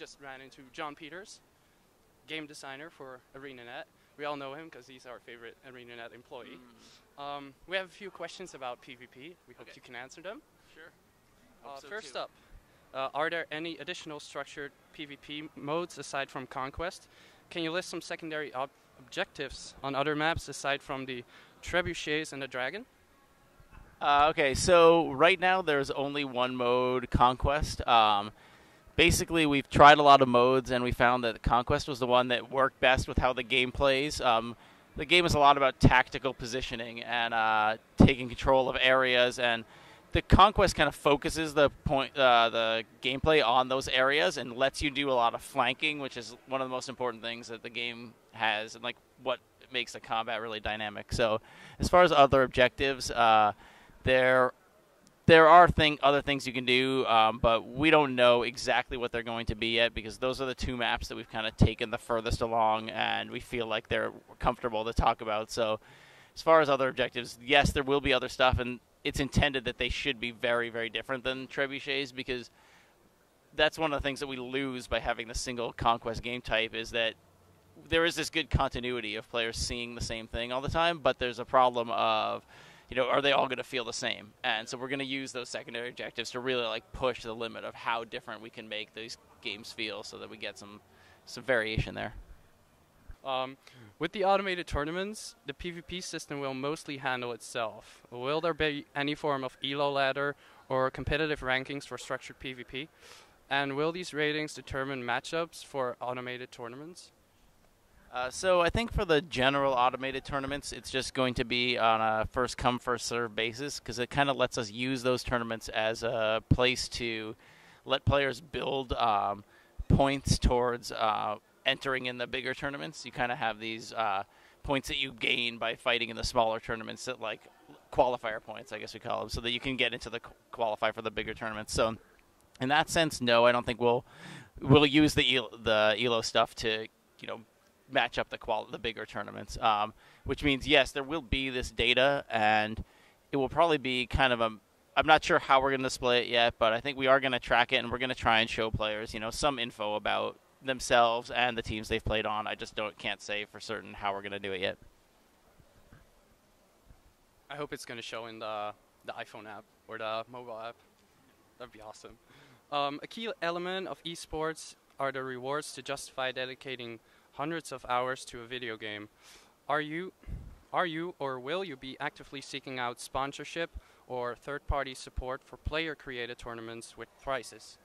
just ran into Jon Peters, game designer for ArenaNet. We all know him because he's our favorite ArenaNet employee. We have a few questions about PvP. We hope you can answer them. Sure. First up, are there any additional structured PvP modes aside from Conquest? Can you list some secondary objectives on other maps aside from the trebuchets and the dragon? Okay, so right now there's only one mode, Conquest. Basically, we've tried a lot of modes, and we found that Conquest was the one that worked best with how the game plays. The game is a lot about tactical positioning and taking control of areas, and the Conquest kind of focuses the gameplay on those areas and lets you do a lot of flanking, which is one of the most important things that the game has, and like what makes the combat really dynamic. So, as far as other objectives, there are other things you can do, but we don't know exactly what they're going to be yet because those are the two maps that we've kind of taken the furthest along, and we feel like they're comfortable to talk about. So, as far as other objectives, yes, there will be other stuff, and it's intended that they should be very, very different than trebuchets because that's one of the things that we lose by having the single Conquest game type is that there is this good continuity of players seeing the same thing all the time, but there's a problem of, are they all going to feel the same? And so we're going to use those secondary objectives to really like push the limit of how different we can make these games feel so that we get some variation there. With the automated tournaments, the PvP system will mostly handle itself. Will there be any form of elo ladder or competitive rankings for structured PvP? And will these ratings determine matchups for automated tournaments? So I think for the general automated tournaments, it's just going to be on a first-come, first-served basis because it kind of lets us use those tournaments as a place to let players build points towards entering in the bigger tournaments. You kind of have these points that you gain by fighting in the smaller tournaments that like qualifier points, I guess we call them, so that you can get into the qualify for the bigger tournaments. So in that sense, no, I don't think we'll use the elo stuff to match up the bigger tournaments. Which means yes, there will be this data, and it will probably be kind of I'm not sure how we're going to display it yet, but I think we are going to track it, and we're going to try and show players, some info about themselves and the teams they've played on. I just can't say for certain how we're going to do it yet. I hope it's going to show in the iPhone app or the mobile app. That'd be awesome. A key element of esports are the rewards to justify dedicating hundreds of hours to a video game. Are you or will you be actively seeking out sponsorship or third-party support for player-created tournaments with prizes?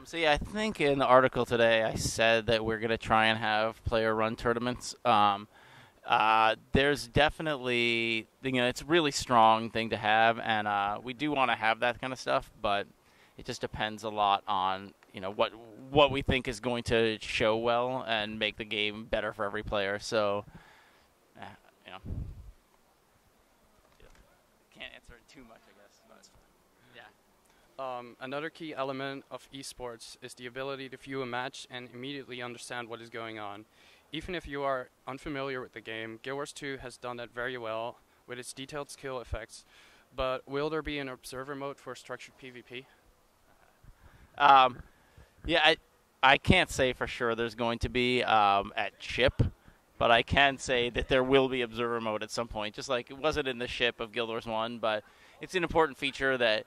So yeah, I think in the article today I said that we're going to try and have player-run tournaments. There's definitely, it's a really strong thing to have, and we do want to have that kind of stuff, but it just depends a lot on, what we think is going to show well and make the game better for every player. So, can't answer it too much, I guess, but yeah. Another key element of esports is the ability to view a match and immediately understand what is going on. Even if you are unfamiliar with the game, Guild Wars 2 has done that very well with its detailed skill effects. But will there be an observer mode for structured PvP? Yeah, I can't say for sure there's going to be at ship, but I can say that there will be observer mode at some point, just like it wasn't in the ship of Guild Wars 1, but it's an important feature that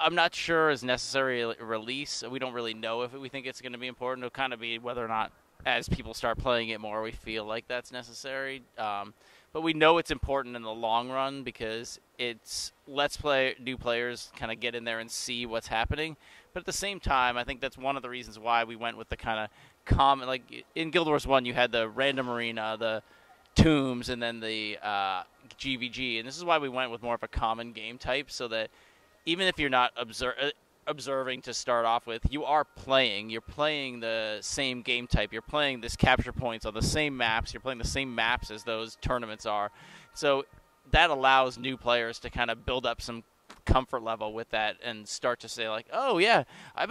I'm not sure is necessary to release. We don't really know if we think it's going to be important. It'll kind of be whether or not, as people start playing it more, we feel like that's necessary. But we know it's important in the long run because it's lets new players kind of get in there and see what's happening. But at the same time, I think that's one of the reasons why we went with the kind of common, like in Guild Wars 1, you had the random arena, the tombs, and then the GVG. And this is why we went with more of a common game type, so that even if you're not observing to start off with, you are playing. You're playing the same game type. You're playing this capture points on the same maps. You're playing the same maps as those tournaments are. So that allows new players to kind of build up some comfort level with that and start to say like, oh yeah,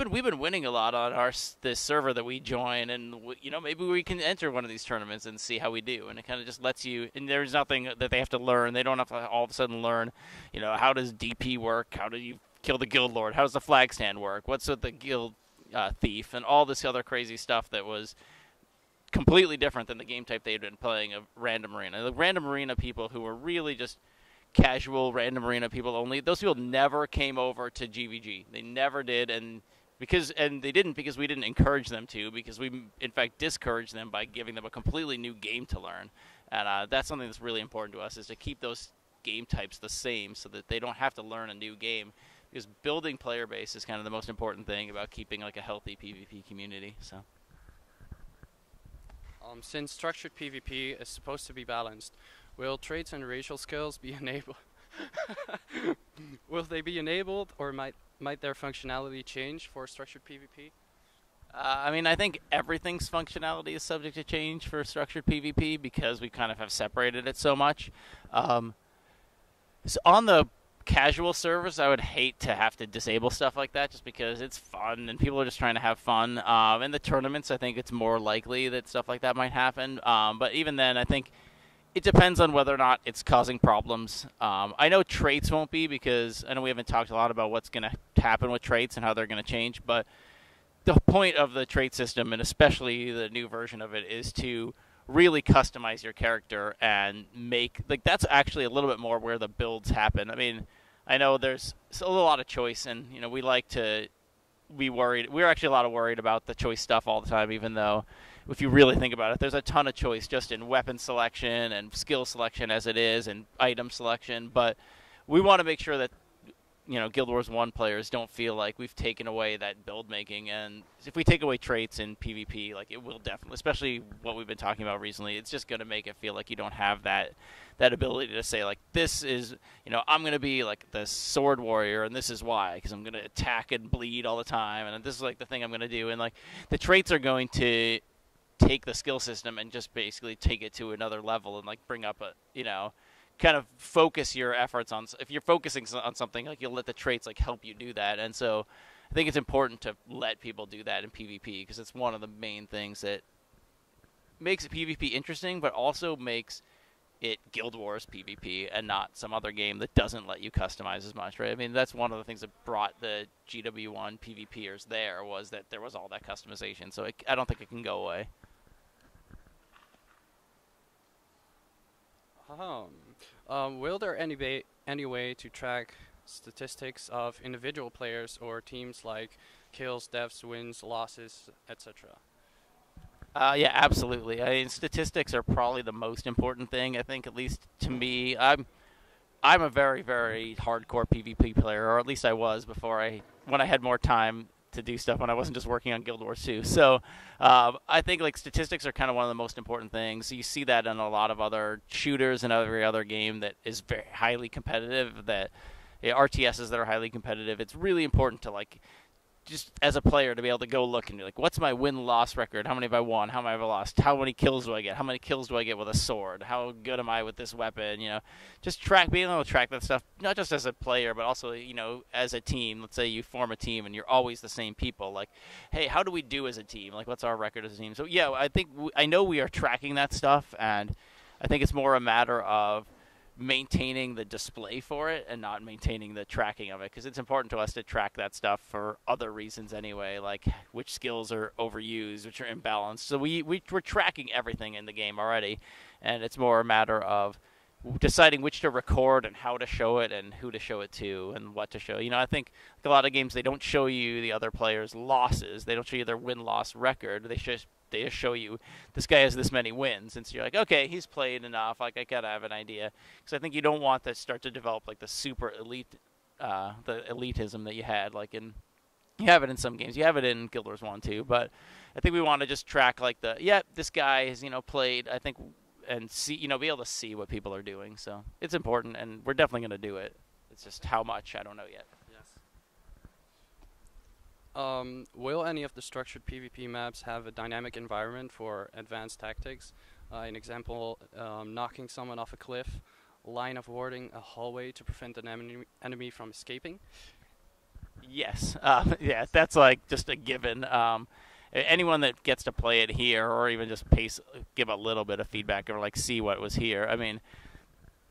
we've been winning a lot on this server that we join, and maybe we can enter one of these tournaments and see how we do. And it kind of just lets you, and there's nothing that they have to learn. They don't have to all of a sudden learn, how does DP work? How do you kill the guild lord? How does the flag stand work? What's with the guild thief and all this other crazy stuff that was completely different than the game type they'd been playing of random arena. The random arena people who were really just casual random arena people only, those people never came over to GVG. They never did, and they didn't because we didn't encourage them to, because we in fact discouraged them by giving them a completely new game to learn. And that's something that's really important to us, is to keep those game types the same so that they don't have to learn a new game, because building player base is kind of the most important thing about keeping like a healthy PvP community. So since structured PvP is supposed to be balanced, will traits and racial skills be enabled? Will they be enabled, or might their functionality change for structured PvP? I mean, I think everything's functionality is subject to change for structured PvP because we kind of have separated it so much. So on the casual servers, I would hate to have to disable stuff like that just because it's fun and people are just trying to have fun. In the tournaments, I think it's more likely that stuff like that might happen. But even then, I think it depends on whether or not it's causing problems. I know traits won't be, because I know we haven't talked a lot about what's going to happen with traits and how they're going to change, but the point of the trait system, and especially the new version of it, is to really customize your character and make, like, that's actually a little bit more where the builds happen. I mean, I know there's a lot of choice, and you know, we like to be worried. We're actually a lot of worried about the choice stuff all the time, even though if you really think about it, there's a ton of choice just in weapon selection and skill selection as it is, and item selection. But we want to make sure that, you know, Guild Wars 1 players don't feel like we've taken away that build making. And if we take away traits in PvP, like, it will definitely, especially what we've been talking about recently, it's just going to make it feel like you don't have that ability to say, like, this is, you know, I'm going to be like the sword warrior and this is why, because I'm going to attack and bleed all the time, and this is like the thing I'm going to do. And like, the traits are going to take the skill system and just basically take it to another level and like bring up a, you know, kind of focus your efforts on, if you're focusing on something, like, you'll let the traits like help you do that. And so I think it's important to let people do that in PvP, because it's one of the main things that makes PvP interesting, but also makes it Guild Wars PvP and not some other game that doesn't let you customize as much, right? I mean, that's one of the things that brought the GW1 PvPers there, was that there was all that customization. So I don't think it can go away. Will there any way to track statistics of individual players or teams, like kills, deaths, wins, losses, etc.? Yeah, absolutely. I mean, statistics are probably the most important thing, I think, at least to me. I'm a very, very hardcore PvP player, or at least I was when I had more time to do stuff, when I wasn't just working on Guild Wars 2. So I think like statistics are kind of one of the most important things. You see that in a lot of other shooters and every other game that is very highly competitive, that RTSs that are highly competitive. It's really important to, like, just as a player, to be able to go look and be like, what's my win-loss record? How many have I won? How many have I lost? How many kills do I get? How many kills do I get with a sword? How good am I with this weapon? You know, just being able to track that stuff, not just as a player, but also, you know, as a team. Let's say you form a team and you're always the same people. Like, hey, how do we do as a team? Like, what's our record as a team? So, yeah, I think I know we are tracking that stuff, and I think it's more a matter of maintaining the display for it and not maintaining the tracking of it, because it's important to us to track that stuff for other reasons anyway, like which skills are overused, which are imbalanced. So we're tracking everything in the game already, and it's more a matter of deciding which to record and how to show it and who to show it to and what to show. You know, I think like a lot of games, they don't show you the other players' losses. They don't show you their win-loss record. They just show you this guy has this many wins, and so you're like, okay, he's played enough. Like, I gotta have an idea, because I think you don't want to start to develop like the super elite, the elitism that you had. Like you have it in some games, you have it in Guild Wars 1 too, but I think we want to just track like this guy has, you know, played, I think, and see, you know, be able to see what people are doing. So it's important, and we're definitely gonna do it. It's just how much, I don't know yet. Will any of the structured PvP maps have a dynamic environment for advanced tactics? An example, knocking someone off a cliff, line of warding a hallway to prevent an enemy from escaping? Yes. Yeah, that's like just a given. Anyone that gets to play it here, or even just give a little bit of feedback, or like see what was here. I mean,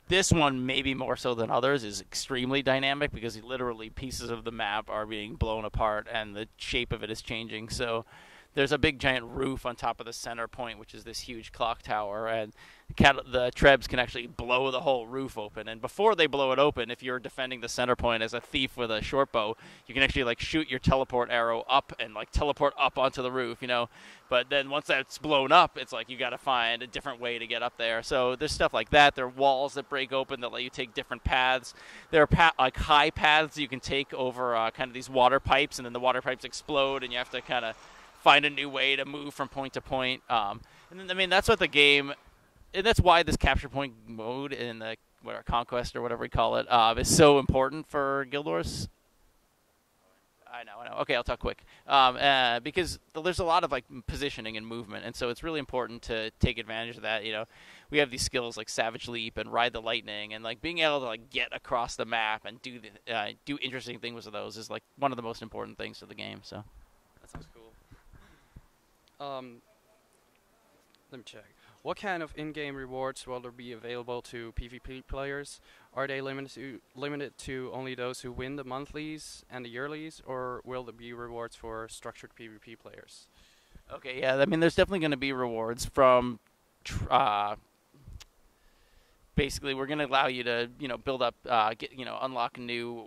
This one, maybe more so than others, is extremely dynamic because literally pieces of the map are being blown apart and the shape of it is changing. So there's a big giant roof on top of the center point, which is this huge clock tower, and the Trebs can actually blow the whole roof open. And before they blow it open, if you're defending the center point as a thief with a short bow, you can actually like shoot your teleport arrow up and like teleport up onto the roof, you know. But then once that's blown up, it's like you got to find a different way to get up there. So there's stuff like that. There are walls that break open that let you take different paths. There are like high paths you can take over kind of these water pipes, and then the water pipes explode, and you have to kind of find a new way to move from point to point. And then, I mean, that's what the game, and that's why this capture point mode in the Conquest or whatever we call it is so important for Guild Wars. I know. Okay, I'll talk quick. Because there's a lot of like positioning and movement, and so it's really important to take advantage of that. You know, we have these skills like Savage Leap and Ride the Lightning, and like being able to like get across the map and do interesting things with those is like one of the most important things to the game. So That sounds cool. Let me check. What kind of in-game rewards will there be available to PvP players? Are they limited to only those who win the monthlies and the yearlies, or will there be rewards for structured PvP players? okay, yeah, I mean, there's definitely going to be rewards from. Basically, we're going to allow you to, build up, unlock new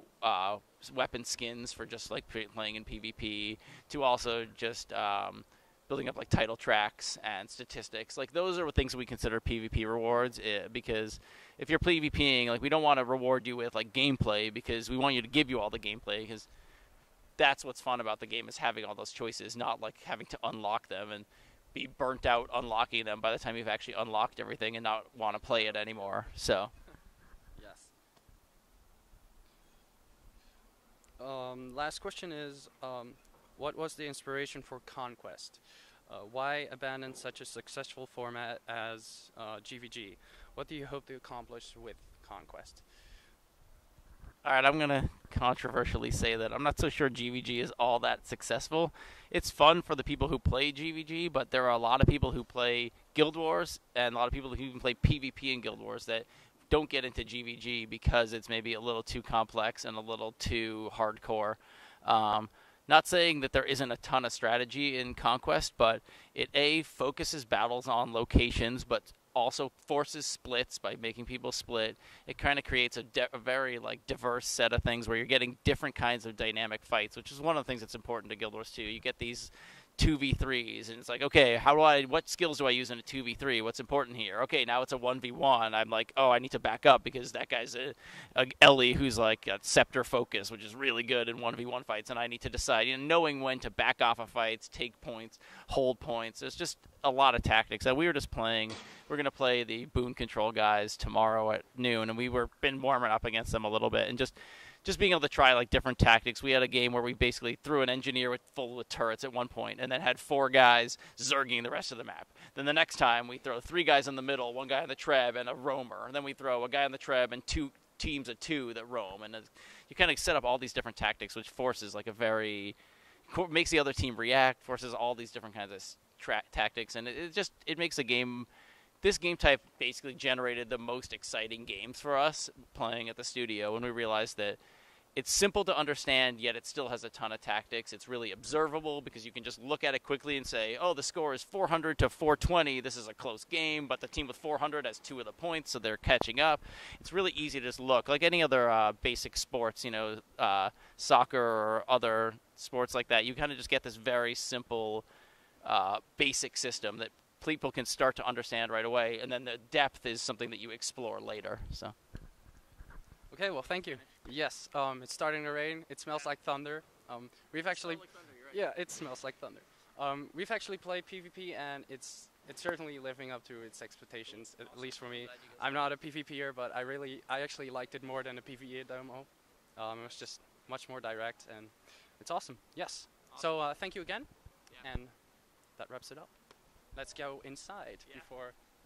weapon skins for just like playing in PvP, to also just building up like title tracks and statistics. Like those are things that we consider PvP rewards, because if you're PvPing, like we don't want to reward you with like gameplay, because we want you to give you all the gameplay, because that's what's fun about the game, is having all those choices, not like having to unlock them and be burnt out unlocking them by the time you've actually unlocked everything and not want to play it anymore. So Yes. Last question is, what was the inspiration for Conquest? Why abandon such a successful format as GVG? What do you hope to accomplish with Conquest? all right, I'm going to controversially say that I'm not so sure GVG is all that successful. It's fun for the people who play GVG, but there are a lot of people who play Guild Wars and a lot of people who even play PvP in Guild Wars that don't get into GVG because it's maybe a little too complex and a little too hardcore. Not saying that there isn't a ton of strategy in Conquest, but it focuses battles on locations, but also forces splits by making people split. It kind of creates a very like diverse set of things where you're getting different kinds of dynamic fights, which is one of the things that's important to Guild Wars 2. You get these 2v3s, and it's like, okay, what skills do I use in a 2v3? What's important here? Okay, now it's a 1v1. I'm like, oh, I need to back up because that guy's a Ellie who's like a scepter focus, which is really good in 1v1 fights, and I need to decide, knowing when to back off of fights, take points, hold points. There's just a lot of tactics. And we're going to play the Boon Control guys tomorrow at noon, and been warming up against them a little bit, and just being able to try like different tactics. We had a game where we basically threw an engineer full with turrets at one point, and then had 4 guys zerging the rest of the map. Then the next time we throw 3 guys in the middle, 1 guy on the treb and a roamer, and then we throw a guy on the treb and 2 teams of 2 that roam, and you kind of set up all these different tactics, which forces like makes the other team react, forces all these different kinds of tactics, and it makes the game. This game type basically generated the most exciting games for us playing at the studio, when we realized that it's simple to understand, yet it still has a ton of tactics. It's really observable because you can just look at it quickly and say, oh, the score is 400 to 420. This is a close game, but the team with 400 has 2 of the points, so they're catching up. It's really easy to just look. Like any other basic sports, soccer or other sports like that, you kind of just get this very simple basic system that people can start to understand right away, and then the depth is something that you explore later. So. Okay, well, thank you. Yes, it's starting to rain. It smells like thunder. We've actually, yeah, it smells like thunder. We've actually played PvP, and it's certainly living up to its expectations, at least for me. I'm not a PvPer, but I actually liked it more than the PvE demo. It was just much more direct, and it's awesome. Yes. So thank you again, and that wraps it up. Let's go inside before